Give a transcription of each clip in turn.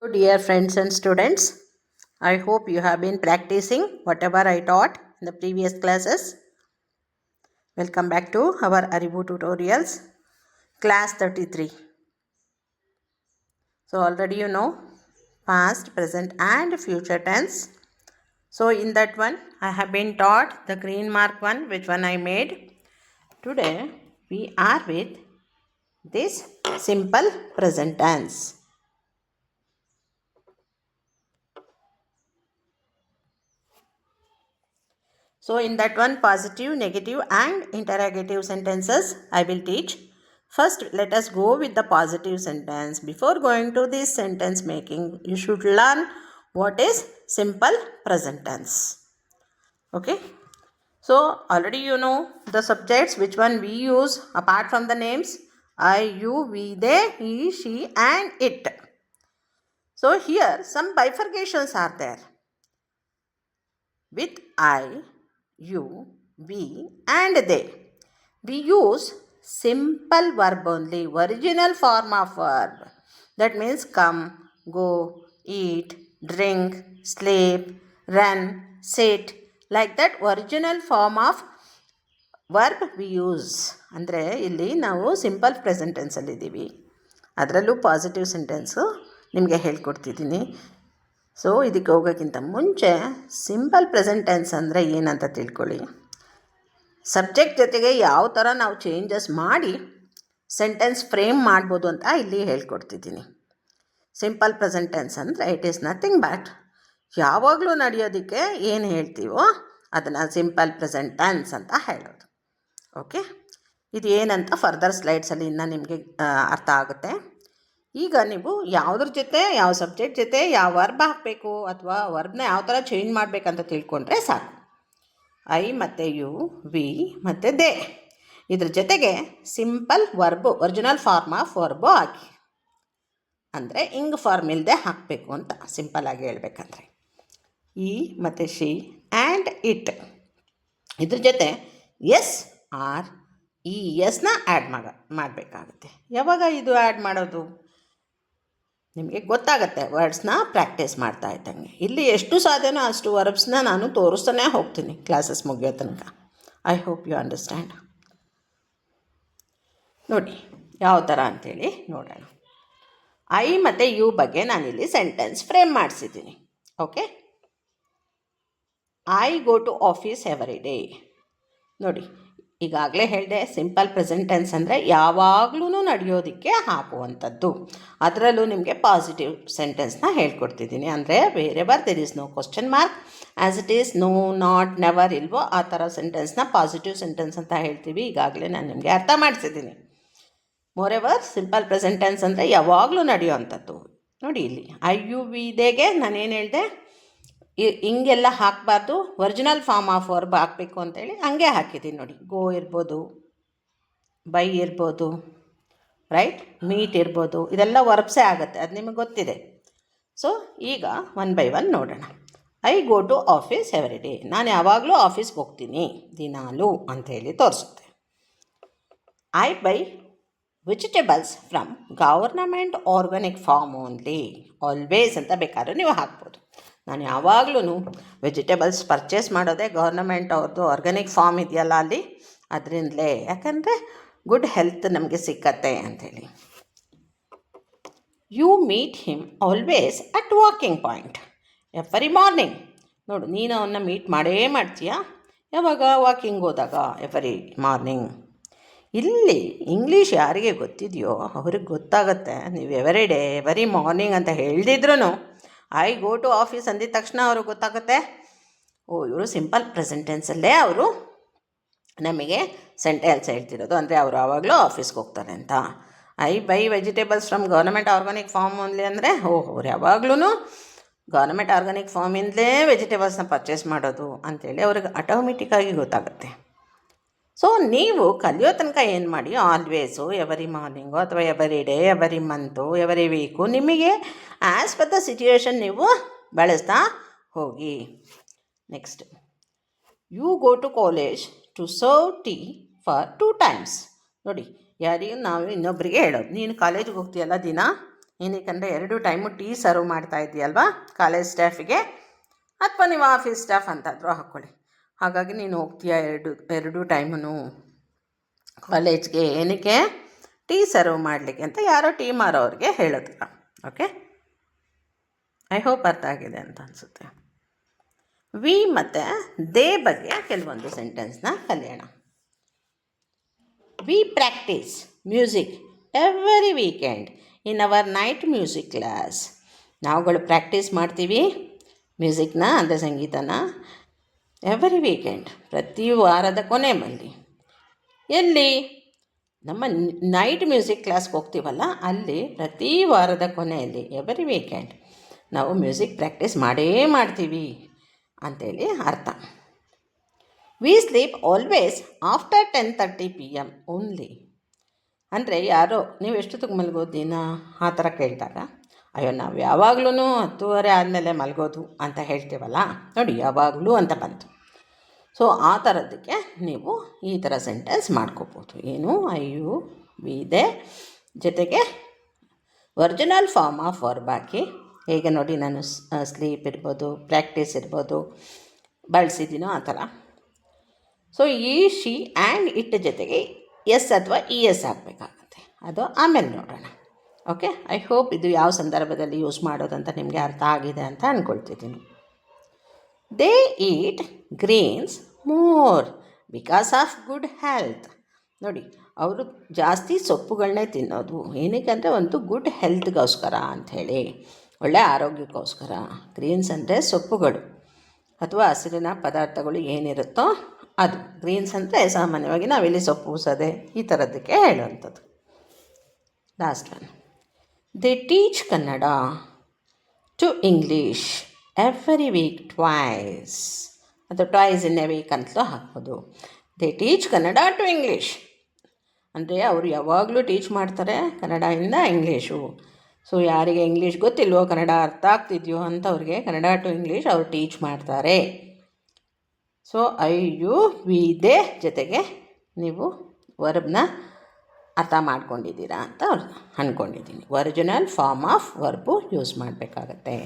So dear friends and students, I hope you have been practicing whatever I taught in the previous classes. Welcome back to our Aribu tutorials, class 33. So already you know past, present and future tense. So in that one, I have been taught the green mark one, which one I made. Today we are with this simple present tense. So in that one, positive, negative and interrogative sentences I will teach. First, let us go with the positive sentence. Before going to this sentence making, you should learn what is simple present tense. Okay. So already you know the subjects, which one we use apart from the names. I, you, we, they, he, she and it. So here some bifurcations are there. With I, you, we and they. We use simple verb only, original form of verb. That means come, go, eat, drink, sleep, run, sit. Like that original form of verb we use. ಅಂದರೆ ಇಲ್ಲಿ ನಾವು simple present ಟೆನ್ಸಲ್ಲಿದ್ದೀವಿ, ಅದರಲ್ಲೂ positive sentence ನಿಮಗೆ ಹೇಳ್ಕೊಡ್ತಿದ್ದೀನಿ. So ಇದಕ್ಕೆ ಹೋಗೋಕ್ಕಿಂತ ಮುಂಚೆ simple present tense ಅಂದರೆ ಏನಂತ ತಿಳ್ಕೊಳ್ಳಿ. ಸಬ್ಜೆಕ್ಟ್ ಜೊತೆಗೆ ಯಾವ ಥರ ನಾವು ಚೇಂಜಸ್ ಮಾಡಿ ಸೆಂಟೆನ್ಸ್ ಫ್ರೇಮ್ ಮಾಡ್ಬೋದು ಅಂತ ಇಲ್ಲಿ ಹೇಳ್ಕೊಡ್ತಿದ್ದೀನಿ. ಸಿಂಪಲ್ ಪ್ರೆಸೆಂಟ್ ಟೆನ್ಸ್ ಅಂದರೆ ಇಟ್ ಈಸ್ ನಥಿಂಗ್ ಬಟ್ ಯಾವಾಗಲೂ ನಡೆಯೋದಕ್ಕೆ ಏನು ಹೇಳ್ತೀವೋ ಅದನ್ನು ಸಿಂಪಲ್ ಪ್ರೆಸೆಂಟ್ ಟೆನ್ಸ್ ಅಂತ ಹೇಳೋದು. ಓಕೆ, ಇದು ಏನಂತ ಫರ್ದರ್ ಸ್ಲೈಡ್ಸಲ್ಲಿ ಇನ್ನೂ ನಿಮಗೆ ಅರ್ಥ ಆಗುತ್ತೆ. ಈಗ ನೀವು ಯಾವುದ್ರ ಜೊತೆ ಯಾವ ಸಬ್ಜೆಕ್ಟ್ ಜೊತೆ ಯಾವ ವರ್ಬ್ ಹಾಕಬೇಕು ಅಥವಾ ವರ್ಬ್ನ ಯಾವ ಥರ ಚೇಂಜ್ ಮಾಡಬೇಕಂತ ತಿಳ್ಕೊಂಡ್ರೆ ಸಾಕು. ಐ ಮತ್ತು ಯು, ವಿ ಮತ್ತು ದೇ, ಇದ್ರ ಜೊತೆಗೆ simple verb, original form of verb ಹಾಕಿ. ಅಂದರೆ ಇಂಗ್ ಫಾರ್ಮ್ ಇಲ್ಲದೆ ಹಾಕಬೇಕು ಅಂತ ಸಿಂಪಲ್ಲಾಗಿ ಹೇಳ್ಬೇಕಂದ್ರೆ. ಈ ಮತ್ತು ಶಿ ಆ್ಯಂಡ್ ಇಟ್, ಇದ್ರ ಜೊತೆ ಎಸ್ ಆರ್ ಇ ಎಸ್ನ ಆ್ಯಡ್ ಮಾಡಬೇಕಾಗುತ್ತೆ. ಯಾವಾಗ ಇದು ಆ್ಯಡ್ ಮಾಡೋದು ನಿಮಗೆ ಗೊತ್ತಾಗುತ್ತೆ ವರ್ಡ್ಸ್ನ ಪ್ರಾಕ್ಟೀಸ್ ಮಾಡ್ತಾ ಇದ್ದಂಗೆ. ಇಲ್ಲಿ ಎಷ್ಟು ಸಾಧ್ಯನೋ ಅಷ್ಟು ವರ್ಬ್ಸ್ನ ನಾನು ತೋರಿಸ್ತಾನೆ ಹೋಗ್ತೀನಿ ಕ್ಲಾಸಸ್ ಮುಗಿಯೋ ತನಕ. I hope you understand. ನೋಡಿ ಯಾವ ಥರ ಅಂಥೇಳಿ ನೋಡೋಣ. ಐ ಮತ್ತು ಯು ಬಗ್ಗೆ ನಾನಿಲ್ಲಿ ಸೆಂಟೆನ್ಸ್ ಫ್ರೇಮ್ ಮಾಡಿಸಿದ್ದೀನಿ. Okay, I go to office every day. ನೋಡಿ, ಈಗಾಗಲೇ ಹೇಳಿದೆ ಸಿಂಪಲ್ ಪ್ರೆಸೆಂಟ್ ಟೆನ್ಸ್ ಅಂದರೆ ಯಾವಾಗಲೂ ನಡೆಯೋದಕ್ಕೆ ಹಾಕುವಂಥದ್ದು. ಅದರಲ್ಲೂ ನಿಮಗೆ ಪಾಸಿಟಿವ್ ಸೆಂಟೆನ್ಸ್ನ ಹೇಳ್ಕೊಡ್ತಿದ್ದೀನಿ. ಅಂದರೆ ಬೇರೆ there is no question mark, as it is, no, not, never ಇಲ್ವೋ ಆ ಥರ ಸೆಂಟೆನ್ಸ್ನ ಪಾಸಿಟಿವ್ ಸೆಂಟೆನ್ಸ್ ಅಂತ ಹೇಳ್ತೀವಿ. ಈಗಾಗಲೇ ನಾನು ನಿಮಗೆ ಅರ್ಥ ಮಾಡಿಸಿದ್ದೀನಿ. ಮೋರೆವರ್ ಸಿಂಪಲ್ ಪ್ರೆಸೆಂಟ್ ಟೆನ್ಸ್ ಅಂದರೆ ಯಾವಾಗಲೂ ನಡೆಯೋವಂಥದ್ದು. ನೋಡಿ ಇಲ್ಲಿ ಐ ಯು ವಿ ದೇಗೆ ನಾನೇನು ಹೇಳಿದೆ, ಹಿಂಗೆಲ್ಲ ಹಾಕಬಾರ್ದು, ಒರಿಜಿನಲ್ ಫಾರ್ಮ್ ಆಫ್ ವರ್ಬ್ ಹಾಕಬೇಕು ಅಂತೇಳಿ ಹಂಗೆ ಹಾಕಿದ್ದೀನಿ. ನೋಡಿ, ಗೋ ಇರ್ಬೋದು, ಬೈ ಇರ್ಬೋದು, ರೈಟ್, ಮೀಟ್ ಇರ್ಬೋದು, ಇದೆಲ್ಲ ವರ್ಬ್ಸೇ ಆಗುತ್ತೆ, ಅದು ನಿಮಗೆ ಗೊತ್ತಿದೆ. ಸೊ ಈಗ ಒನ್ ಬೈ ಒನ್ ನೋಡೋಣ. I go to office every day, ನಾನು ಯಾವಾಗಲೂ ಆಫೀಸ್ಗೆ ಹೋಗ್ತೀನಿ ದಿನಾಲು ಅಂಥೇಳಿ ತೋರಿಸುತ್ತೆ. I buy vegetables from government organic farm only, always ಅಂತ ಬೇಕಾದ್ರೂ ನೀವು ಹಾಕ್ಬೋದು. ನಾನು ಯಾವಾಗಲೂ ವೆಜಿಟೇಬಲ್ಸ್ ಪರ್ಚೇಸ್ ಮಾಡೋದೇ ಗೌರ್ನಮೆಂಟ್ ಅವ್ರದ್ದು ಆರ್ಗ್ಯಾನಿಕ್ ಫಾರ್ಮ್ ಇದೆಯಲ್ಲ ಅಲ್ಲಿ, ಅದರಿಂದಲೇ, ಯಾಕಂದರೆ ಗುಡ್ ಹೆಲ್ತ್ ನಮಗೆ ಸಿಕ್ಕತ್ತೆ ಅಂಥೇಳಿ. You meet him always at walking point every morning. ನೋಡು, ನೀನು ಅವನ್ನ ಮೀಟ್ ಮಾಡೇ ಮಾಡ್ತೀಯಾ ಯಾವಾಗ? ವಾಕಿಂಗ್ ಹೋದಾಗ, ಎವ್ರಿ ಮಾರ್ನಿಂಗ್. ಇಲ್ಲಿ ಇಂಗ್ಲೀಷ್ ಯಾರಿಗೆ ಗೊತ್ತಿದೆಯೋ ಅವ್ರಿಗೆ ಗೊತ್ತಾಗುತ್ತೆ. ನೀವು ಎವ್ರಿ ಡೇ ಎವ್ರಿ ಮಾರ್ನಿಂಗ್ ಅಂತ ಹೇಳ್ದಿದ್ರೂ ಐ ಗೋ ಟು ಆಫೀಸ್ ಅಂದಿದ ತಕ್ಷಣ ಅವ್ರಿಗೆ ಗೊತ್ತಾಗುತ್ತೆ, ಓ ಇವರು ಸಿಂಪಲ್ ಪ್ರೆಸೆಂಟ್ ಟೆನ್ಸಲ್ಲೇ ಅವರು ನಮಗೆ ಸೆಂಟೆನ್ಸ್ ಹೇಳ್ತಿರೋದು, ಅಂದರೆ ಅವರು ಆವಾಗಲೂ ಆಫೀಸ್ಗೆ ಹೋಗ್ತಾರೆ ಅಂತ. I buy vegetables from government organic farm only ಅಂದರೆ ಅವ್ರು ಯಾವಾಗ್ಲೂ ಗೌರ್ಮೆಂಟ್ ಆರ್ಗಾನಿಕ್ ಫಾರ್ಮಿಂದಲೇ ವೆಜಿಟೇಬಲ್ಸ್ನ ಪರ್ಚೇಸ್ ಮಾಡೋದು ಅಂಥೇಳಿ ಅವ್ರಿಗೆ ಆಟೋಮೆಟಿಕ್ಕಾಗಿ ಗೊತ್ತಾಗುತ್ತೆ. ಸೊ ನೀವು ಕಲಿಯೋ ತನಕ ಏನು ಮಾಡಿ, ಆಲ್ವೇಸು, ಎವರಿ ಮಾರ್ನಿಂಗು ಅಥವಾ every day, every month, every week, ನಿಮಗೆ ಆ್ಯಸ್ ಪರ್ ದ ಸಿಚುಯೇಷನ್ ನೀವು ಬಳಸ್ತಾ ಹೋಗಿ. Next, you go to college to serve tea for 2 times. ನೋಡಿ, ಯಾರಿಗೂ ನಾವು ಇನ್ನೊಬ್ಬರಿಗೆ ಹೇಳೋದು, ನೀನು ಕಾಲೇಜಿಗೆ ಹೋಗ್ತೀಯಲ್ಲ ದಿನ, ಏನಕ್ಕಂದರೆ 2 ಟೈಮು ಟೀ ಸರ್ವ್ ಮಾಡ್ತಾ ಇದೆಯಲ್ವಾ ಕಾಲೇಜ್ ಸ್ಟಾಫಿಗೆ, ಅಥವಾ ನೀವು ಆಫೀಸ್ ಸ್ಟಾಫ್ ಅಂತಾದರೂ ಹಾಕ್ಕೊಳ್ಳಿ. ಹಾಗಾಗಿ ನೀನು ಹೋಗ್ತೀಯ ಎರಡು ಟೈಮೂ ಕಾಲೇಜ್ಗೆ, ಏನಕ್ಕೆ ಟೀ ಸರ್ವ್ ಮಾಡಲಿಕ್ಕೆ ಅಂತ ಯಾರೋ ಟೀ ಮಾರೋರಿಗೆ ಹೇಳಿದ್ರು. ಓಕೆ, ಐ ಹೋಪ್ ಅರ್ಥ ಆಗಿದೆ ಅಂತ ಅನಿಸುತ್ತೆ. ವಿ ಮತ್ತು ದೇ ಬಗ್ಗೆ ಕೆಲವೊಂದು ಸೆಂಟೆನ್ಸ್ನ ಕಲಿಯೋಣ. We practise music every weekend in our night music class. ನಾವುಗಳು ಪ್ರಾಕ್ಟೀಸ್ ಮಾಡ್ತೀವಿ ಮ್ಯೂಸಿಕ್ನ, ಅಂದರೆ ಸಂಗೀತನ, ಎವ್ರಿ ವೀಕೆಂಡ್, ಪ್ರತಿ ವಾರದ ಕೊನೆ ಮಂದಿ. ಎಲ್ಲಿ? ನಮ್ಮ ನೈಟ್ ಮ್ಯೂಸಿಕ್ ಕ್ಲಾಸ್ಗೆ ಹೋಗ್ತೀವಲ್ಲ ಅಲ್ಲಿ ಪ್ರತಿ ವಾರದ ಕೊನೆಯಲ್ಲಿ ಎವ್ರಿ ವೀಕೆಂಡ್ ನಾವು ಮ್ಯೂಸಿಕ್ ಪ್ರಾಕ್ಟೀಸ್ ಮಾಡೇ ಮಾಡ್ತೀವಿ ಅಂಥೇಳಿ ಅರ್ಥ. We sleep always after 10:30 PM only. ಅಂದರೆ ಯಾರೋ ನೀವು ಎಷ್ಟೊತ್ತಿಗೆ ಮಲಗೋದು ದಿನ ಆ ಥರ ಕೇಳಿದಾಗ, ಅಯ್ಯೋ ನಾವು ಯಾವಾಗ್ಲೂ 10:30 ಆದಮೇಲೆ ಮಲಗೋದು ಅಂತ ಹೇಳ್ತೀವಲ್ಲ, ನೋಡಿ ಯಾವಾಗಲೂ ಅಂತ ಬಂತು. ಸೊ ಆ ಥರದ್ದಕ್ಕೆ ನೀವು ಈ ಥರ ಸೆಂಟೆನ್ಸ್ ಮಾಡ್ಕೋಬೋದು. ಏನು? ಅಯ್ಯು, ವಿ, ದೇ ಜೊತೆಗೆ ಒರಿಜಿನಲ್ ಫಾರ್ಮ್ ಆಫ್ ವರ್ಬ್ ಹಾಕಿ, ಹೇಗೆ ನೋಡಿ ನಾನು ಸ್ಲೀಪ್ ಇರ್ಬೋದು, ಪ್ರಾಕ್ಟೀಸ್ ಇರ್ಬೋದು ಬಳಸಿದ್ದೀನೋ ಆ ಥರ. ಸೊ ಈ, ಶಿ ಆ್ಯಂಡ್ ಇಟ್ ಜೊತೆಗೆ ಎಸ್ ಅಥವಾ ಇ ಎಸ್ ಹಾಕಬೇಕಾಗತ್ತೆ. ಅದು ಆಮೇಲೆ ನೋಡೋಣ. ಓಕೆ, ಐ ಹೋಪ್ ಇದು ಯಾವ ಸಂದರ್ಭದಲ್ಲಿ ಯೂಸ್ ಮಾಡೋದಂತ ನಿಮಗೆ ಅರ್ಥ ಆಗಿದೆ ಅಂತ ಅಂದ್ಕೊಳ್ತಿದ್ದೀನಿ. They eat greens more because of good health. ನೋಡಿ, ಅವರು ಜಾಸ್ತಿ ಸೊಪ್ಪುಗಳನ್ನೇ ತಿನ್ನೋದು, ಏನಕ್ಕೆ ಅಂದರೆ ಒಂದು ಗುಡ್ ಹೆಲ್ತ್ಗೋಸ್ಕರ ಅಂಥೇಳಿ, ಒಳ್ಳೆಯ ಆರೋಗ್ಯಕ್ಕೋಸ್ಕರ. ಗ್ರೀನ್ಸ್ ಅಂದರೆ ಸೊಪ್ಪುಗಳು ಅಥವಾ ಹಸಿರಿನ ಪದಾರ್ಥಗಳು ಏನಿರುತ್ತೋ ಅದು. ಗ್ರೀನ್ಸ್ ಅಂದರೆ ಸಾಮಾನ್ಯವಾಗಿ ನಾವಿಲ್ಲಿ ಸೊಪ್ಪು, ಸದೆ ಈ ಥರದ್ದಕ್ಕೆ ಹೇಳುವಂಥದ್ದು. Last one, they teach Kannada to English every week twice, ಅಥವಾ ಟ್ವೈಸ್ ಇನ್ ಎ ವೀಕ್ ಅಂತಲೂ ಹಾಕ್ಬೋದು. They teach Kannada to English ಅಂದರೆ ಅವರು ಯಾವಾಗಲೂ ಟೀಚ್ ಮಾಡ್ತಾರೆ ಕನ್ನಡದಿಂದ ಇಂಗ್ಲೀಷು. ಸೊ ಯಾರಿಗೆ ಇಂಗ್ಲೀಷ್ ಗೊತ್ತಿಲ್ವೋ, ಕನ್ನಡ ಅರ್ಥ ಆಗ್ತಿದೆಯೋ ಅಂಥವ್ರಿಗೆ ಕನ್ನಡ ಟು ಇಂಗ್ಲೀಷ್ ಅವರು ಟೀಚ್ ಮಾಡ್ತಾರೆ. So I, you, we, they ಜೊತೆಗೆ ನೀವು ವರ್ಬ್ನ ಅರ್ಥ ಮಾಡ್ಕೊಂಡಿದ್ದೀರಾ ಅಂತ ಅಂದ್ಕೊಂಡಿದ್ದೀನಿ. Original form of verb use ಮಾಡಬೇಕಾಗತ್ತೆ.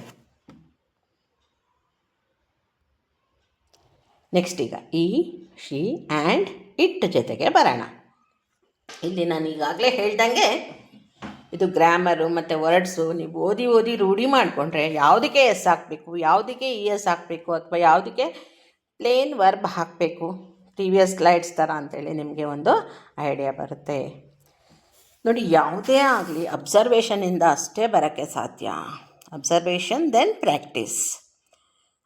ನೆಕ್ಸ್ಟ್ ಈಗ ಈ, ಶಿ ಆ್ಯಂಡ್ ಇಟ್ ಜೊತೆಗೆ ಬರೋಣ. ಇಲ್ಲಿ ನಾನು ಈಗಾಗಲೇ ಹೇಳ್ದಂಗೆ ಇದು ಗ್ರಾಮರು ಮತ್ತು ವರ್ಡ್ಸು ನೀವು ಓದಿ ಓದಿ ರೂಢಿ ಮಾಡಿಕೊಂಡ್ರೆ ಯಾವುದಕ್ಕೆ ಎಸ್ ಹಾಕಬೇಕು, ಯಾವುದಕ್ಕೆ ಇ ಎಸ್ ಹಾಕಬೇಕು, ಅಥವಾ ಯಾವುದಕ್ಕೆ ಪ್ಲೇನ್ ವರ್ಬ್ ಹಾಕಬೇಕು, ಪ್ರೀವಿಯಸ್ ಸ್ಲೈಡ್ಸ್ ಥರ ಅಂಥೇಳಿ ನಿಮಗೆ ಒಂದು ಐಡಿಯಾ ಬರುತ್ತೆ. ನೋಡಿ, ಯಾವುದೇ ಆಗಲಿ ಅಬ್ಸರ್ವೇಷನಿಂದ ಅಷ್ಟೇ ಬರೋಕ್ಕೆ ಸಾಧ್ಯ. ಅಬ್ಸರ್ವೇಷನ್ ದೆನ್ ಪ್ರಾಕ್ಟೀಸ್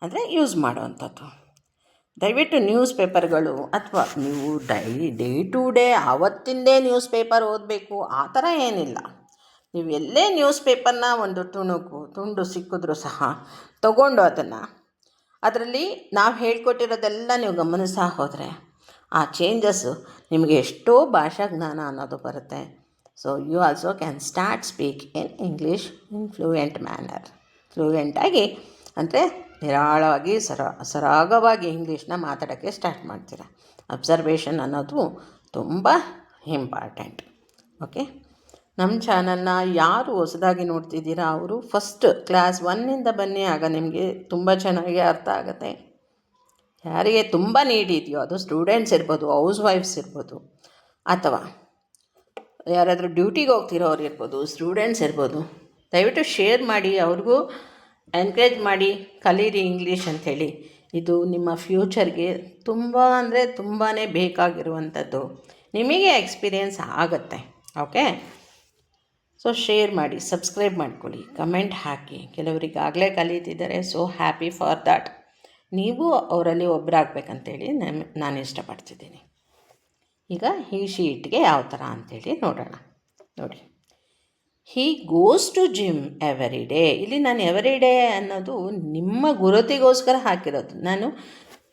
ಅಂದರೆ ಯೂಸ್ ಮಾಡೋವಂಥದ್ದು. ದಯವಿಟ್ಟು ನ್ಯೂಸ್ ಪೇಪರ್ಗಳು ಅಥವಾ ನೀವು ಡೇ ಟು ಡೇ ಆವತ್ತಿಂದೇ ನ್ಯೂಸ್ ಪೇಪರ್ ಓದಬೇಕು ಆ ಥರ ಏನಿಲ್ಲ. ನೀವು ಎಲ್ಲೇ ನ್ಯೂಸ್ ಪೇಪರ್ನ ಒಂದು ತುಂಡು ಸಿಕ್ಕಿದ್ರೂ ಸಹ ತಗೊಂಡು ಅದರಲ್ಲಿ ನಾವು ಹೇಳ್ಕೊಟ್ಟಿರೋದೆಲ್ಲ ನೀವು ಗಮನಿಸ್ತಾ ಹೋದರೆ ಆ ಚೇಂಜಸ್ಸು ನಿಮಗೆ ಎಷ್ಟೋ ಭಾಷಾ ಜ್ಞಾನ ಅನ್ನೋದು ಬರುತ್ತೆ. So you also can start speak in English in fluent manner. ಫ್ಲೂಯೆಂಟಾಗಿ ಅಂದರೆ ನಿರಾಳವಾಗಿ ಸರಾಗವಾಗಿ ಇಂಗ್ಲೀಷ್ನ ಮಾತಾಡೋಕ್ಕೆ ಸ್ಟಾರ್ಟ್ ಮಾಡ್ತೀರ. ಅಬ್ಸರ್ವೇಷನ್ ಅನ್ನೋದು ತುಂಬ ಇಂಪಾರ್ಟೆಂಟ್. ಓಕೆ, ನಮ್ಮ ಚಾನಲ್ನ ಯಾರು ಹೊಸದಾಗಿ ನೋಡ್ತಿದ್ದೀರಾ ಅವರು ಫಸ್ಟ್ ಕ್ಲಾಸ್ 1 ಬನ್ನಿ, ಆಗ ನಿಮಗೆ ತುಂಬ ಚೆನ್ನಾಗಿ ಅರ್ಥ ಆಗುತ್ತೆ. ಯಾರಿಗೆ ತುಂಬ ನೀಡ್ ಇದೆಯೋ, ಅದು ಸ್ಟೂಡೆಂಟ್ಸ್ ಇರ್ಬೋದು, ಹೌಸ್ ವೈಫ್ಸ್ ಇರ್ಬೋದು, ಅಥವಾ ಯಾರಾದರೂ ಡ್ಯೂಟಿಗೆ ಹೋಗ್ತಿರೋರು ಇರ್ಬೋದು, ಸ್ಟೂಡೆಂಟ್ಸ್ ಇರ್ಬೋದು, ದಯವಿಟ್ಟು ಶೇರ್ ಮಾಡಿ, ಅವ್ರಿಗೂ ಎನ್ಕರೇಜ್ ಮಾಡಿ, ಕಲೀರಿ ಇಂಗ್ಲೀಷ್ ಅಂಥೇಳಿ. ಇದು ನಿಮ್ಮ ಫ್ಯೂಚರ್ಗೆ ತುಂಬ ಅಂದರೆ ತುಂಬಾ ಬೇಕಾಗಿರುವಂಥದ್ದು. ನಿಮಗೆ ಎಕ್ಸ್ಪೀರಿಯೆನ್ಸ್ ಆಗುತ್ತೆ. ಓಕೆ, ಸೊ ಶೇರ್ ಮಾಡಿ, ಸಬ್ಸ್ಕ್ರೈಬ್ ಮಾಡ್ಕೊಳ್ಳಿ, ಕಮೆಂಟ್ ಹಾಕಿ. ಕೆಲವರಿಗಾಗಲೇ ಕಲಿತಿದ್ದಾರೆ, ಸೊ ಹ್ಯಾಪಿ ಫಾರ್ ದ್ಯಾಟ್. ನೀವು ಅವರಲ್ಲಿ ಒಬ್ಬರಾಗಬೇಕಂತೇಳಿ ನಾನು ಇಷ್ಟಪಡ್ತಿದ್ದೀನಿ. ಈಗ ಈ ಶೀಟ್ಗೆ ಯಾವ ಥರ ಅಂಥೇಳಿ ನೋಡೋಣ. ನೋಡಿ, he goes to gym every day. ಇಲ್ಲಿ ನಾನು ಎವರಿ ಡೇ ಅನ್ನೋದು ನಿಮ್ಮ ಗುರುತಿಗೋಸ್ಕರ ಹಾಕಿರೋದು. ನಾನು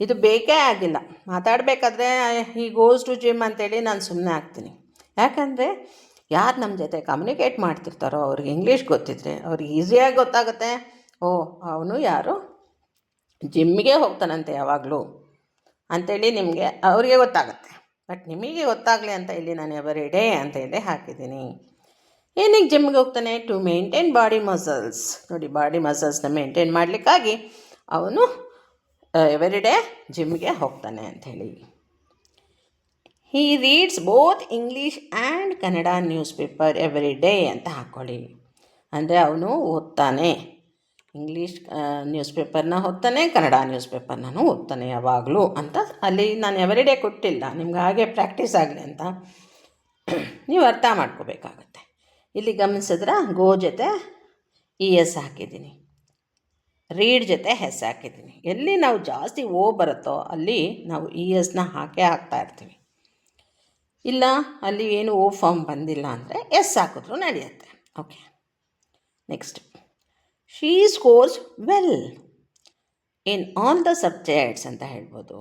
ಇದು ಬೇಕೇ ಆಗಿಲ್ಲ, ಮಾತಾಡಬೇಕಾದ್ರೆ ಹೀ ಗೋಸ್ ಟು ಜಿಮ್ ಅಂತೇಳಿ ನಾನು ಸುಮ್ಮನೆ ಹಾಕ್ತೀನಿ. ಯಾಕಂದರೆ ಯಾರು ನಮ್ಮ ಜೊತೆ ಕಮ್ಯುನಿಕೇಟ್ ಮಾಡ್ತಿರ್ತಾರೋ ಅವ್ರಿಗೆ ಇಂಗ್ಲೀಷ್ ಗೊತ್ತಿದ್ರೆ ಅವ್ರಿಗೆ ಈಸಿಯಾಗಿ ಗೊತ್ತಾಗುತ್ತೆ. ಓ, ಅವನು ಯಾರು ಜಿಮ್ಮಿಗೆ ಹೋಗ್ತಾನಂತೆ ಯಾವಾಗಲೂ ಅಂಥೇಳಿ ನಿಮಗೆ ಅವ್ರಿಗೆ ಗೊತ್ತಾಗುತ್ತೆ. ಬಟ್ ನಿಮಗೆ ಗೊತ್ತಾಗಲಿ ಅಂತ ಇಲ್ಲಿ ನಾನು ಎವರಿ ಡೇ ಅಂತೇಳಿ ಹಾಕಿದ್ದೀನಿ. ಏನಕ್ಕೆ ಜಿಮ್ಗೆ ಹೋಗ್ತಾನೆ? To maintain body muscles. ನೋಡಿ, ಬಾಡಿ ಮಸಲ್ಸ್ನ ಮೇಂಟೈನ್ ಮಾಡಲಿಕ್ಕಾಗಿ ಅವನು ಎವ್ರಿ ಡೇ ಜಿಮ್ಗೆ ಹೋಗ್ತಾನೆ ಅಂಥೇಳಿ. He reads both English and Kannada newspaper every day ಅಂತ ಹಾಕ್ಕೊಳ್ಳಿ. ಅಂದರೆ ಅವನು ಓದ್ತಾನೆ, ಇಂಗ್ಲೀಷ್ ನ್ಯೂಸ್ ಪೇಪರ್ನ ಓದ್ತಾನೆ, ಕನ್ನಡ ನ್ಯೂಸ್ ಪೇಪರ್ನೂ ಓದ್ತಾನೆ ಯಾವಾಗಲೂ ಅಂತ. ಅಲ್ಲಿ ನಾನು ಎವ್ರಿ ಡೇ ಕೊಟ್ಟಿಲ್ಲ, ನಿಮ್ಗೆ ಹಾಗೆ ಪ್ರಾಕ್ಟೀಸ್ ಆಗಲಿ ಅಂತ ನೀವು ಅರ್ಥ ಮಾಡ್ಕೋಬೇಕಾಗತ್ತೆ. ಇಲ್ಲಿ ಗಮನಿಸಿದ್ರೆ ಗೋ ಜೊತೆ ES ಹಾಕಿದ್ದೀನಿ, ರೀಡ್ ಜೊತೆ ಹೆಸ್ ಹಾಕಿದ್ದೀನಿ. ಎಲ್ಲಿ ನಾವು ಜಾಸ್ತಿ ಓ ಬರುತ್ತೋ ಅಲ್ಲಿ ನಾವು ESನ ಹಾಕ್ತಾ ಇರ್ತೀವಿ. ಇಲ್ಲ ಅಲ್ಲಿ ಏನು ಓ ಫಾರ್ಮ್ ಬಂದಿಲ್ಲ ಅಂದರೆ ಎಸ್ ಹಾಕಿದ್ರೂ ನಡೆಯುತ್ತೆ. Okay, next, she scores well in all the subjects ಅಂತ ಹೇಳ್ಬೋದು,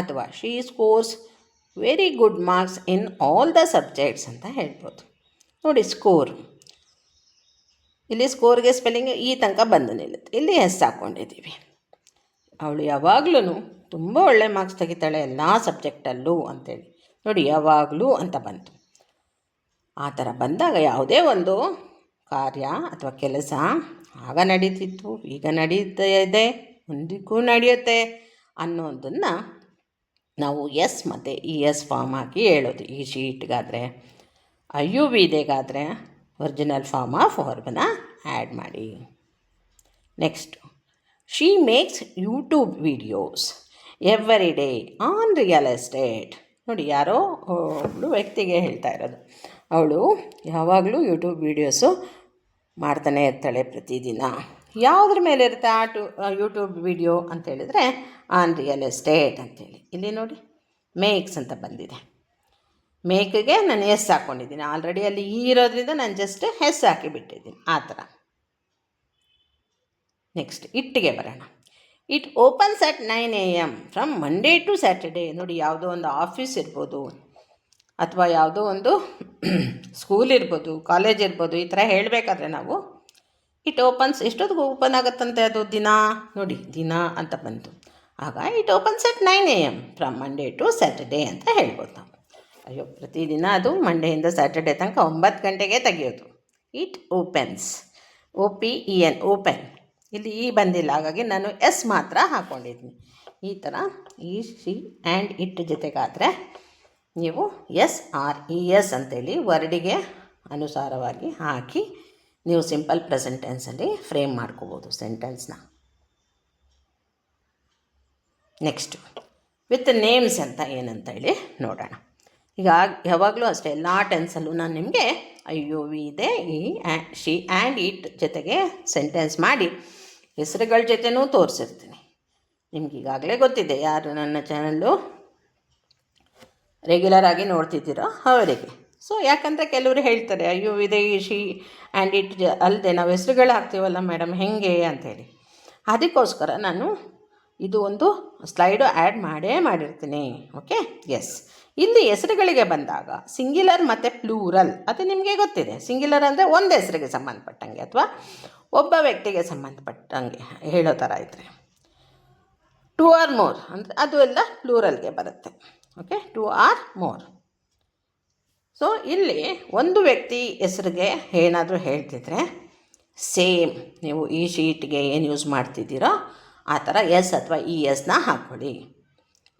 ಅಥವಾ she scores very good marks in all the subjects ಅಂತ ಹೇಳ್ಬೋದು. ನೋಡಿ, ಸ್ಕೋರ್, ಇಲ್ಲಿ ಸ್ಕೋರ್ಗೆ ಸ್ಪೆಲ್ಲಿಂಗ್ ಈ ತನಕ ಬಂದು ನಿಲ್ಲುತ್ತೆ, ಇಲ್ಲಿ ಎಸ್ ಹಾಕ್ಕೊಂಡಿದ್ದೀವಿ. ಅವಳು ಯಾವಾಗಲೂ ತುಂಬ ಒಳ್ಳೆ ಮಾರ್ಕ್ಸ್ ತೆಗಿತಾಳೆ ಎಲ್ಲ ಸಬ್ಜೆಕ್ಟಲ್ಲೂ ಅಂತೇಳಿ. ನೋಡಿ, ಯಾವಾಗಲೂ ಅಂತ ಬಂತು. ಆ ಥರ ಬಂದಾಗ ಯಾವುದೇ ಒಂದು ಕಾರ್ಯ ಅಥವಾ ಕೆಲಸ ಆಗ ನಡೀತಿತ್ತು, ಈಗ ನಡೀತಾ ಇದೆ, ಮುಂದಕ್ಕೂ ನಡೆಯುತ್ತೆ ಅನ್ನೋದನ್ನು ನಾವು ಎಸ್ ಮತ್ತು ES ಫಾರ್ಮ್ ಹಾಕಿ ಹೇಳೋದು. ಈ ಶೀಟ್ಗಾದರೆ, IUVDಗಾದರೆ ಒರಿಜಿನಲ್ ಫಾರ್ಮ್ ಆಫ್ ವರ್ಬನ್ನ ಆ್ಯಡ್ ಮಾಡಿ. Next, she makes YouTube videos every day on real estate. ನೋಡಿ, ಯಾರೋ ಒಬ್ಬಳು ವ್ಯಕ್ತಿಗೆ ಹೇಳ್ತಾ ಇರೋದು. ಅವಳು ಯಾವಾಗಲೂ ಯೂಟ್ಯೂಬ್ ವೀಡಿಯೋಸು ಮಾಡ್ತಾನೆ ಇರ್ತಾಳೆ ಪ್ರತಿದಿನ. ಯಾವುದ್ರ ಮೇಲೆ ಇರುತ್ತೆ ಯೂಟ್ಯೂಬ್ ವಿಡಿಯೋ ಅಂತೇಳಿದರೆ ಆನ್ ರಿಯಲ್ ಎಸ್ಟೇಟ್ ಅಂತೇಳಿ. ಇಲ್ಲಿ ನೋಡಿ, ಮೇಕ್ಸ್ ಅಂತ ಬಂದಿದೆ. ಮೇಕ್ಗೆ ನಾನು ಎಸ್ ಹಾಕ್ಕೊಂಡಿದ್ದೀನಿ, ಆಲ್ರೆಡಿ ಅಲ್ಲಿ ಇರೋದ್ರಿಂದ ನಾನು ಜಸ್ಟ್ ಎಸ್ ಹಾಕಿಬಿಟ್ಟಿದ್ದೀನಿ ಆ ಥರ. ನೆಕ್ಸ್ಟ್, ಇಟ್ಟಿಗೆ ಬರೋಣ. It opens at 9 AM from Monday to Saturday. ನೋಡಿ, ಯಾವುದೋ ಒಂದು ಆಫೀಸ್ ಇರ್ಬೋದು, ಅಥವಾ ಯಾವುದೋ ಒಂದು ಸ್ಕೂಲ್ ಇರ್ಬೋದು, ಕಾಲೇಜ್ ಇರ್ಬೋದು, ಈ ಥರ ಹೇಳಬೇಕಾದ್ರೆ ನಾವು ಇಟ್ ಓಪನ್ಸ್ ಎಷ್ಟೊತ್ತಿಗೆ ಓಪನ್ ಆಗುತ್ತಂತೆ ಅದು ದಿನ. ನೋಡಿ, ದಿನ ಅಂತ ಬಂತು, ಆಗ it opens at 9 AM from Monday to Saturday ಅಂತ ಹೇಳ್ಬೋದು ನಾವು. ಅಯ್ಯೋ, ಪ್ರತಿದಿನ ಅದು ಮಂಡೆಯಿಂದ ಸ್ಯಾಟರ್ಡೇ ತನಕ 9 ಗಂಟೆಗೆ ತೆಗೆಯೋದು. It opens, OPEN, open. ಇಲ್ಲಿ ಬಂದಿಲ್ಲ, ಹಾಗಾಗಿ ನಾನು ಎಸ್ ಮಾತ್ರ ಹಾಕ್ಕೊಂಡಿದ್ದೀನಿ. ಈ ಥರ ಈ ಶಿ ಆ್ಯಂಡ್ ಇಟ್ ಜೊತೆಗಾದರೆ ನೀವು ಎಸ್ ಆರ್ ES ಅಂತೇಳಿ ವರ್ಡಿಗೆ ಅನುಸಾರವಾಗಿ ಹಾಕಿ ನೀವು ಸಿಂಪಲ್ ಪ್ರೆಸೆಂಟ್ ಟೆನ್ಸಲ್ಲಿ ಫ್ರೇಮ್ ಮಾಡ್ಕೋಬೋದು ಸೆಂಟೆನ್ಸ್ನ. ನೆಕ್ಸ್ಟು, ವಿತ್ ನೇಮ್ಸ್ ಅಂತ ಏನಂತ ಹೇಳಿ ನೋಡೋಣ. ಈಗ ಯಾವಾಗಲೂ ಅಷ್ಟೇ ಎಲ್ಲ ಟೆನ್ಸಲ್ಲೂ ನಾನು ನಿಮಗೆ IUVDೆ, ಶಿ ಆ್ಯಂಡ್ ಇಟ್ ಜೊತೆಗೆ ಸೆಂಟೆನ್ಸ್ ಮಾಡಿ ಹೆಸರುಗಳ ಜೊತೆನೂ ತೋರಿಸಿರ್ತೀನಿ. ನಿಮ್ಗೆ ಈಗಾಗಲೇ ಗೊತ್ತಿದೆ, ಯಾರು ನನ್ನ ಚಾನಲ್ಲು ರೆಗ್ಯುಲರ್ ಆಗಿ ನೋಡ್ತಿದ್ದೀರೋ ಅವರಿಗೆ. ಸೊ ಯಾಕಂದರೆ ಕೆಲವರು ಹೇಳ್ತಾರೆ IUVDe, ಶಿ ಆ್ಯಂಡ್ ಇಟ್ ಅಲ್ಲದೆ ನಾವು ಹೆಸರುಗಳು ಹಾಕ್ತೀವಲ್ಲ ಮೇಡಮ್ ಹೇಗೆ ಅಂಥೇಳಿ. ಅದಕ್ಕೋಸ್ಕರ ನಾನು ಇದು ಒಂದು ಸ್ಲೈಡು ಆ್ಯಡ್ ಮಾಡಿರ್ತೀನಿ. Okay, yes. ಇಲ್ಲಿ ಹೆಸರುಗಳಿಗೆ ಬಂದಾಗ ಸಿಂಗ್ಯುಲರ್ ಮತ್ತು ಪ್ಲೂರಲ್ ಅದು ನಿಮಗೆ ಗೊತ್ತಿದೆ. ಸಿಂಗ್ಯುಲರ್ ಅಂದರೆ ಒಂದು ಹೆಸರಿಗೆ ಸಂಬಂಧಪಟ್ಟಂಗೆ ಅಥವಾ ಒಬ್ಬ ವ್ಯಕ್ತಿಗೆ ಸಂಬಂಧಪಟ್ಟಂಗೆ ಹೇಳೋ ಥರ ಇದ್ದರೆ. 2 or more ಅಂದರೆ ಅದು ಎಲ್ಲ ಪ್ಲೂರಲ್ಗೆ ಬರುತ್ತೆ. Okay, 2 or more. ಸೊ ಇಲ್ಲಿ ಒಂದು ವ್ಯಕ್ತಿ ಹೆಸರಿಗೆ ಏನಾದರೂ ಹೇಳ್ತಿದ್ರೆ ಸೇಮ್ ನೀವು ಈ ಶೀಟ್ಗೆ ಏನು ಯೂಸ್ ಮಾಡ್ತಿದ್ದೀರೋ ಆ ಥರ ಎಸ್ ಅಥವಾ ESನ ಹಾಕ್ಕೊಳ್ಳಿ.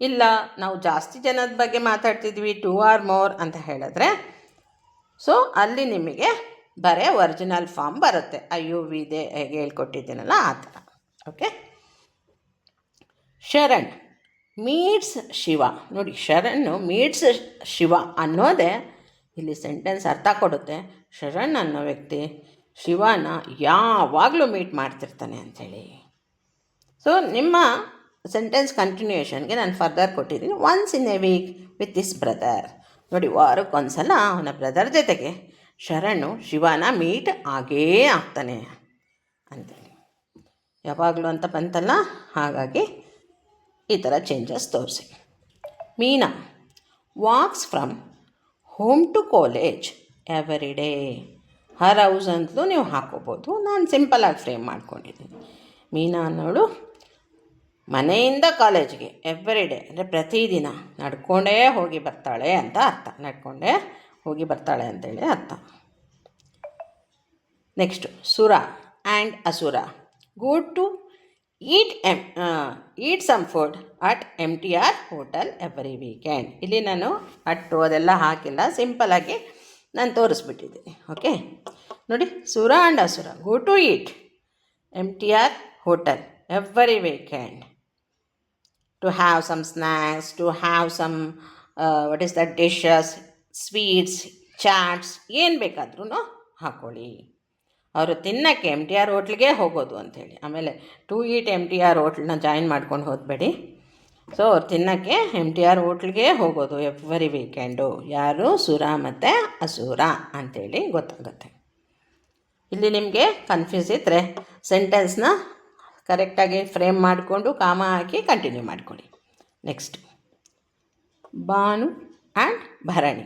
ಇಲ್ಲ ನಾವು ಜಾಸ್ತಿ ಜನದ ಬಗ್ಗೆ ಮಾತಾಡ್ತಿದ್ವಿ 2 or more ಅಂತ ಹೇಳಿದ್ರೆ ಸೊ ಅಲ್ಲಿ ನಿಮಗೆ ಬರೀ ಒರಿಜಿನಲ್ ಫಾರ್ಮ್ ಬರುತ್ತೆ, IUVDe ಹೇಗೆ ಹೇಳ್ಕೊಟ್ಟಿದ್ದೀನಲ್ಲ ಆ ಥರ. Okay, Sharan meets Shiva. ನೋಡಿ, ಶರಣ್ ಮೀಟ್ಸ್ ಶಿವ ಅನ್ನೋದೇ ಇಲ್ಲಿ ಸೆಂಟೆನ್ಸ್ ಅರ್ಥ ಕೊಡುತ್ತೆ. ಶರಣ್ ಅನ್ನೋ ವ್ಯಕ್ತಿ ಶಿವನ ಯಾವಾಗಲೂ ಮೀಟ್ ಮಾಡ್ತಿರ್ತಾನೆ ಅಂಥೇಳಿ. ಸೊ ನಿಮ್ಮ ಸೆಂಟೆನ್ಸ್ ಕಂಟಿನ್ಯೂಯೇಷನ್ಗೆ ನಾನು ಫರ್ದರ್ ಕೊಟ್ಟಿದ್ದೀನಿ, once in a week with this brother. ನೋಡಿ, ವಾರಕ್ಕೊಂದ್ಸಲ ಅವನ ಬ್ರದರ್ ಜೊತೆಗೆ ಶರಣು ಶಿವನ ಮೀಟ್ ಆಗೇ ಆಗ್ತಾನೆ ಅಂತೇಳಿ. ಯಾವಾಗಲೂ ಅಂತ ಬಂತಲ್ಲ, ಹಾಗಾಗಿ ಈ ಥರ ಚೇಂಜಸ್ ತೋರಿಸಿ. Meena walks from home to college every day. Her house ಅಂತಲೂ ನೀವು ಹಾಕೋಬೋದು, ನಾನು ಸಿಂಪಲಾಗಿ ಫ್ರೇಮ್ ಮಾಡ್ಕೊಂಡಿದ್ದೀನಿ. ಮೀನಾ ಅನ್ನೋಳು ಮನೆಯಿಂದ ಕಾಲೇಜಿಗೆ ಎವ್ರಿ ಡೇ ಅಂದರೆ ಪ್ರತಿದಿನ ನಡ್ಕೊಂಡೇ ಹೋಗಿ ಬರ್ತಾಳೆ ಅಂತ ಅರ್ಥ. ನಡ್ಕೊಂಡೇ ಹೋಗಿ ಬರ್ತಾಳೆ ಅಂತೇಳಿ ಅರ್ಥ. Next Sura and Asura go to eat some food at MTR hotel every weekend. ಇಲ್ಲಿ ನಾನು ಅಟ್ಟು ಅದೆಲ್ಲ ಹಾಕಿಲ್ಲ, ಸಿಂಪಲಾಗಿ ನಾನು ತೋರಿಸ್ಬಿಟ್ಟಿದ್ದೀನಿ. ಓಕೆ, ನೋಡಿ, Sura and Asura go to eat MTR hotel every weekend to have some snacks, to have some dishes, sweets, chaats, ಏನು ಬೇಕಾದ್ರೂ ಹಾಕ್ಕೊಳ್ಳಿ. ಅವರು ತಿನ್ನೋಕ್ಕೆ MTR ಹೋಟ್ಲಿಗೆ ಹೋಗೋದು ಅಂಥೇಳಿ, ಆಮೇಲೆ ಟು ಈಟ್ MTR ಹೋಟ್ಲನ್ನ ಜಾಯಿನ್ ಮಾಡ್ಕೊಂಡು ಹೋಗಬೇಡಿ. ಸೊ ಅವ್ರು ತಿನ್ನೋಕ್ಕೆ MTR ಹೋಟ್ಲಿಗೆ ಹೋಗೋದು ಎವ್ರಿ ವೀಕೆಂಡು. ಯಾರು? ಸುರ ಮತ್ತು ಅಸುರ ಅಂಥೇಳಿ ಗೊತ್ತಾಗುತ್ತೆ. ಇಲ್ಲಿ ನಿಮಗೆ ಕನ್ಫ್ಯೂಸ್ ಇದ್ದರೆ ಸೆಂಟೆನ್ಸ್ನ ಕರೆಕ್ಟಾಗಿ ಫ್ರೇಮ್ ಮಾಡಿಕೊಂಡು ಕಾಮ ಹಾಕಿ ಕಂಟಿನ್ಯೂ ಮಾಡಿಕೊಡಿ. Next, Bhanu and Bharani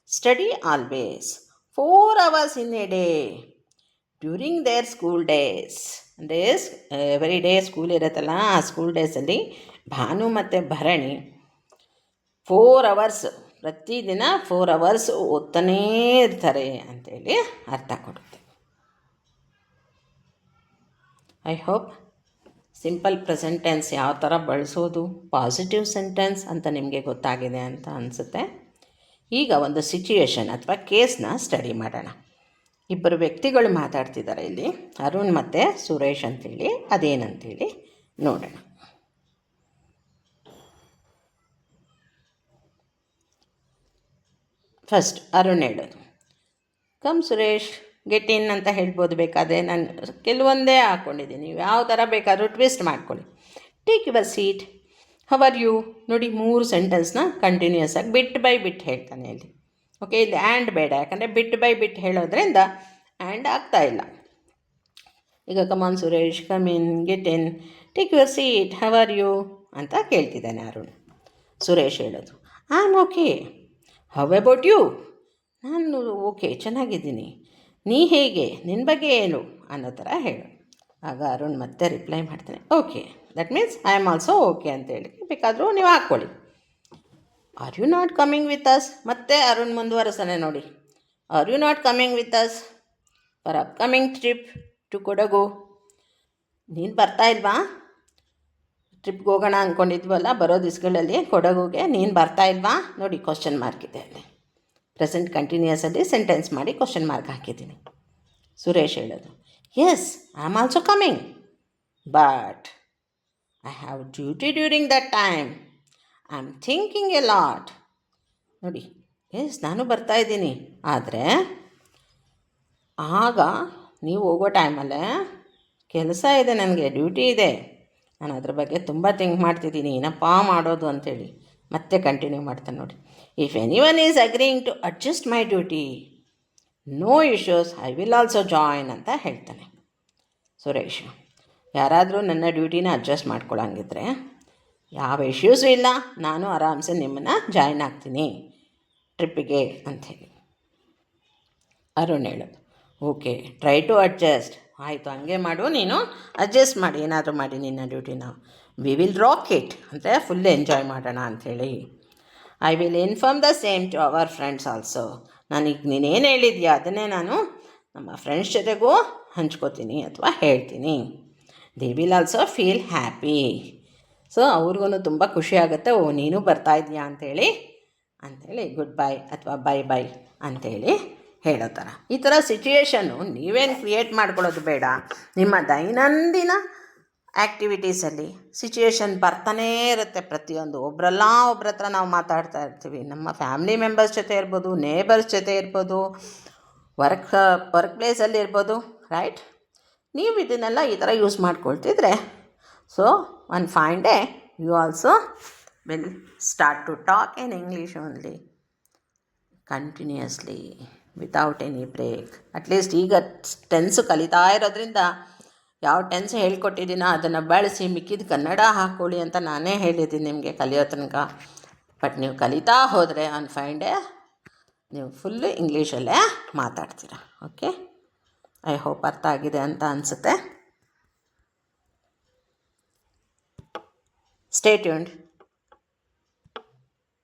study always 4 hours in a day during their school days. ಅಂದರೆ ಎವ್ರಿ ಡೇ ಸ್ಕೂಲ್ ಇರುತ್ತಲ್ಲ, ಆ ಸ್ಕೂಲ್ ಡೇಸಲ್ಲಿ ಭಾನು ಮತ್ತು ಭರಣಿ 4 hours ಪ್ರತಿದಿನ 4 hours ಓದ್ತಾನೇ ಇರ್ತಾರೆ ಅಂಥೇಳಿ ಅರ್ಥ ಕೊಡುತ್ತೆ. I hope simple present tense ಯಾವ ಥರ ಬಳಸೋದು, ಪಾಸಿಟಿವ್ ಸೆಂಟೆನ್ಸ್ ಅಂತ ನಿಮಗೆ ಗೊತ್ತಾಗಿದೆ ಅಂತ ಅನಿಸುತ್ತೆ. ಈಗ ಒಂದು ಸಿಚುಯೇಷನ್ ಅಥವಾ ಕೇಸ್ನ ಸ್ಟಡಿ ಮಾಡೋಣ. ಇಬ್ಬರು ವ್ಯಕ್ತಿಗಳು ಮಾತಾಡ್ತಿದ್ದಾರೆ ಇಲ್ಲಿ, ಅರುಣ್ ಮತ್ತು ಸುರೇಶ್ ಅಂತೇಳಿ. ಅದೇನಂತೇಳಿ ನೋಡೋಣ. ಫಸ್ಟ್ ಅರುಣ್ ಹೇಳೋದು, ಕಮ್ ಸುರೇಶ್ ಗೆಟ್ ಇನ್ ಅಂತ ಹೇಳ್ಬೋದು. ಬೇಕಾದರೆ ನಾನು ಕೆಲವೊಂದೇ ಹಾಕ್ಕೊಂಡಿದ್ದೀನಿ, ನೀವು ಯಾವ ಥರ ಬೇಕಾದರೂ ಟ್ವಿಸ್ಟ್ ಮಾಡ್ಕೊಳ್ಳಿ. Take your seat, how are you. ನೋಡಿ, 3 ಸೆಂಟೆನ್ಸ್ನ ಕಂಟಿನ್ಯೂಸ್ ಆಗಿ ಬಿಟ್ ಬೈ ಬಿಟ್ ಹೇಳ್ತಾನೆ ಇಲ್ಲಿ. ಓಕೆ, ಇಲ್ಲಿ ಆ್ಯಂಡ್ ಬೇಡ, ಯಾಕಂದರೆ ಬಿಟ್ ಬೈ ಬಿಟ್ ಹೇಳೋದ್ರಿಂದ ಆ್ಯಂಡ್ ಆಗ್ತಾಯಿಲ್ಲ. ಈಗ come on Suresh, come in, get in, take your seat, how are you ಅಂತ ಕೇಳ್ತಿದ್ದಾನೆ ಅರುಣ್. ಸುರೇಶ್ ಹೇಳೋದು, I am okay, how about you. ನಾನು ಓಕೆ, ಚೆನ್ನಾಗಿದ್ದೀನಿ, ನೀ ಹೇಗೆ, ನಿನ್ನ ಬಗ್ಗೆ ಏನು ಅನ್ನೋ ಥರ ಹೇಳು. ಆಗ ಅರುಣ್ ಮತ್ತೆ ರಿಪ್ಲೈ ಮಾಡ್ತಾನೆ, okay, that means I am also okay ಅಂತೇಳಿ ಬೇಕಾದರೂ ನೀವು ಹಾಕ್ಕೊಳ್ಳಿ. Are you not coming with us. ಮತ್ತೆ ಅರುಣ್ ಮುಂದುವರೆಸ್ತಾನೆ ನೋಡಿ, are you not coming with us for upcoming trip to Kodagu. ನೀನು ಬರ್ತಾ ಇಲ್ವಾ, ಟ್ರಿಪ್ಗೆ ಹೋಗೋಣ ಅಂದ್ಕೊಂಡಿದ್ವಲ್ಲ ಬರೋ ದಿವಸಗಳಲ್ಲಿ ಕೊಡಗುಗೆ, ನೀನು ಬರ್ತಾ ಇಲ್ವಾ. ನೋಡಿ, ಕ್ವಶನ್ ಮಾರ್ಕ್ ಇದೆ ಅಲ್ಲಿ. ಪ್ರೆಸೆಂಟ್ ಕಂಟಿನ್ಯೂಸಲ್ಲಿ ಸೆಂಟೆನ್ಸ್ ಮಾಡಿ ಕ್ವಶನ್ ಮಾರ್ಕ್ ಹಾಕಿದ್ದೀನಿ. ಸುರೇಶ್ ಹೇಳೋದು, yes, I am also coming, but I have duty during that time, I am thinking a lot. ನೋಡಿ, ಎಸ್, ನಾನು ಬರ್ತಾ ಇದ್ದೀನಿ, ಆದರೆ ಆಗ ನೀವು ಹೋಗೋ ಟೈಮಲ್ಲೇ ಕೆಲಸ ಇದೆ, ನನಗೆ ಡ್ಯೂಟಿ ಇದೆ, ನಾನು ಅದ್ರ ಬಗ್ಗೆ ತುಂಬ ಥಿಂಕ್ ಮಾಡ್ತಿದ್ದೀನಿ, ಏನಪ್ಪ ಮಾಡೋದು ಅಂಥೇಳಿ. ಮತ್ತೆ ಕಂಟಿನ್ಯೂ ಮಾಡ್ತಾನೆ ನೋಡಿ, if anyone is agreeing to adjust my duty, no issues, I will also join ಅಂತ ಹೇಳ್ತಾನೆ ಸುರೇಶ್. ಯಾರಾದರೂ ನನ್ನ ಡ್ಯೂಟಿನ ಅಡ್ಜಸ್ಟ್ ಮಾಡ್ಕೊಳ್ಳೋಂಗಿದ್ರೆ ಯಾವ ಇಶ್ಯೂಸು ಇಲ್ಲ, ನಾನು ಆರಾಮ್ಸೆ ನಿಮ್ಮನ್ನು ಜಾಯಿನ್ ಆಗ್ತೀನಿ ಟ್ರಿಪ್ಪಿಗೆ ಅಂಥೇಳಿ. ಅರುಣ್ ಹೇಳೋದು, ಓಕೆ, ಟ್ರೈ ಟು ಅಡ್ಜಸ್ಟ್. ಆಯಿತು, ಹಂಗೆ ಮಾಡು, ನೀನು ಅಡ್ಜಸ್ಟ್ ಮಾಡಿ, ಏನಾದರೂ ಮಾಡಿ ನಿನ್ನ ಡ್ಯೂಟಿನ. ವಿ ವಿಲ್ ರಾಕ್ ಇಟ್, ಅಂದರೆ ಫುಲ್ ಎಂಜಾಯ್ ಮಾಡೋಣ ಅಂಥೇಳಿ. I will inform the same to our friends also. ನನಗೆ ನೀನೇನು ಹೇಳಿದ್ಯಾ ಅದನ್ನೇ ನಾನು ನಮ್ಮ ಫ್ರೆಂಡ್ಸ್ ಜೊತೆಗೂ ಹಂಚ್ಕೋತೀನಿ ಅಥವಾ ಹೇಳ್ತೀನಿ. They will also feel happy. So ಅವ್ರಿಗೂ ತುಂಬ ಖುಷಿ ಆಗುತ್ತೆ, ಓ ನೀನು ಬರ್ತಾ ಇದೆಯಾ ಅಂಥೇಳಿ ಗುಡ್ ಬೈ ಅಥವಾ ಬೈ ಬೈ ಅಂಥೇಳಿ ಹೇಳೋ ಥರ. ಈ ಥರ ಸಿಚುಯೇಷನ್ನು ನೀವೇನು ಕ್ರಿಯೇಟ್ ಮಾಡ್ಕೊಳ್ಳೋದು ಬೇಡ. ನಿಮ್ಮ ದೈನಂದಿನ ಆ್ಯಕ್ಟಿವಿಟೀಸಲ್ಲಿ ಸಿಚುಯೇಷನ್ ಬರ್ತಾನೇ ಇರುತ್ತೆ. ಪ್ರತಿಯೊಂದು ಒಬ್ಬರಲ್ಲ ಒಬ್ಬರ ಹತ್ರ ನಾವು ಮಾತಾಡ್ತಾ ಇರ್ತೀವಿ. ನಮ್ಮ ಫ್ಯಾಮಿಲಿ ಮೆಂಬರ್ಸ್ ಜೊತೆ ಇರ್ಬೋದು, ನೇಬರ್ಸ್ ಜೊತೆ ಇರ್ಬೋದು, ವರ್ಕ್ ಪ್ಲೇಸಲ್ಲಿ ಇರ್ಬೋದು, ರೈಟ್. ನೀವು ಇದನ್ನೆಲ್ಲ ಈ ಥರ ಯೂಸ್ ಮಾಡ್ಕೊಳ್ತಿದ್ರೆ, so one fine day you also will start to talk in English only continuously without any break. At least ಈಗ ಟೆನ್ಸು ಕಲಿತಾ ಇರೋದ್ರಿಂದ ಯಾವ ಟೆನ್ಸ್ ಹೇಳ್ಕೊಟ್ಟಿದ್ದೀನೋ ಅದನ್ನು ಬಳಸಿ ಮಿಕ್ಕಿದ ಕನ್ನಡ ಹಾಕ್ಕೊಳ್ಳಿ ಅಂತ ನಾನೇ ಹೇಳಿದ್ದೀನಿ ನಿಮಗೆ ಕಲಿಯೋ ತನಕ. ಬಟ್ ನೀವು ಕಲಿತಾ ಹೋದರೆ ಆನ್ ಫೈನ್ ಡೇ ನೀವು ಫುಲ್ಲು ಇಂಗ್ಲೀಷಲ್ಲೇ ಮಾತಾಡ್ತೀರ. ಓಕೆ, ಐ ಹೋಪ್ ಅರ್ಥ ಆಗಿದೆ ಅಂತ ಅನಿಸುತ್ತೆ. Stay tuned.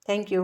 Thank you.